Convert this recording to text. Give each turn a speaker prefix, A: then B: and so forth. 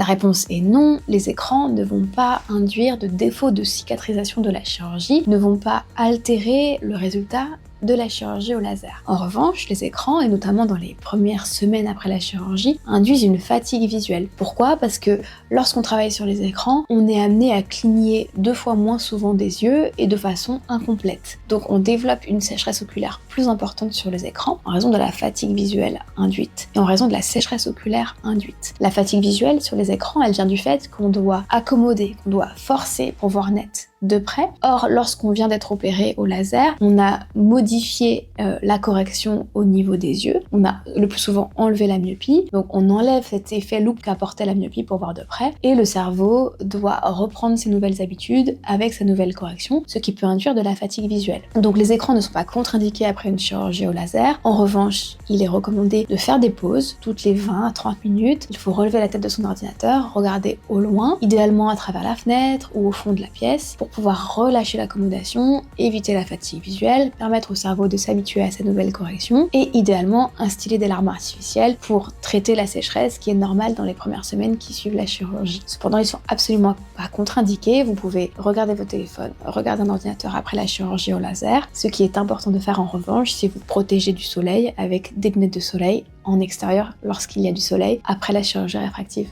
A: La réponse est non, les écrans ne vont pas induire de défaut de cicatrisation de la chirurgie, ne vont pas altérer le résultat de la chirurgie au laser. En revanche, les écrans, et notamment dans les premières semaines après la chirurgie, induisent une fatigue visuelle. Pourquoi ? Parce que lorsqu'on travaille sur les écrans, on est amené à cligner 2 fois moins souvent des yeux et de façon incomplète. Donc on développe une sécheresse oculaire plus importante sur les écrans en raison de la fatigue visuelle induite et en raison de la sécheresse oculaire induite. La fatigue visuelle sur les écrans, elle vient du fait qu'on doit accommoder, qu'on doit forcer pour voir net de près. Or, lorsqu'on vient d'être opéré au laser, on a modifié la correction au niveau des yeux. On a le plus souvent enlevé la myopie. Donc, on enlève cet effet loupe qu'apportait la myopie pour voir de près. Et le cerveau doit reprendre ses nouvelles habitudes avec sa nouvelle correction, ce qui peut induire de la fatigue visuelle. Donc, les écrans ne sont pas contre-indiqués après une chirurgie au laser. En revanche, il est recommandé de faire des pauses toutes les 20 à 30 minutes. Il faut relever la tête de son ordinateur, regarder au loin, idéalement à travers la fenêtre ou au fond de la pièce, pour pouvoir relâcher l'accommodation, éviter la fatigue visuelle, permettre au cerveau de s'habituer à sa nouvelle correction et idéalement instiller des larmes artificielles pour traiter la sécheresse qui est normale dans les premières semaines qui suivent la chirurgie. Cependant, ils sont absolument pas contre-indiqués. Vous pouvez regarder votre téléphone, regarder un ordinateur après la chirurgie au laser. Ce qui est important de faire en revanche, c'est vous protéger du soleil avec des lunettes de soleil en extérieur lorsqu'il y a du soleil après la chirurgie réfractive.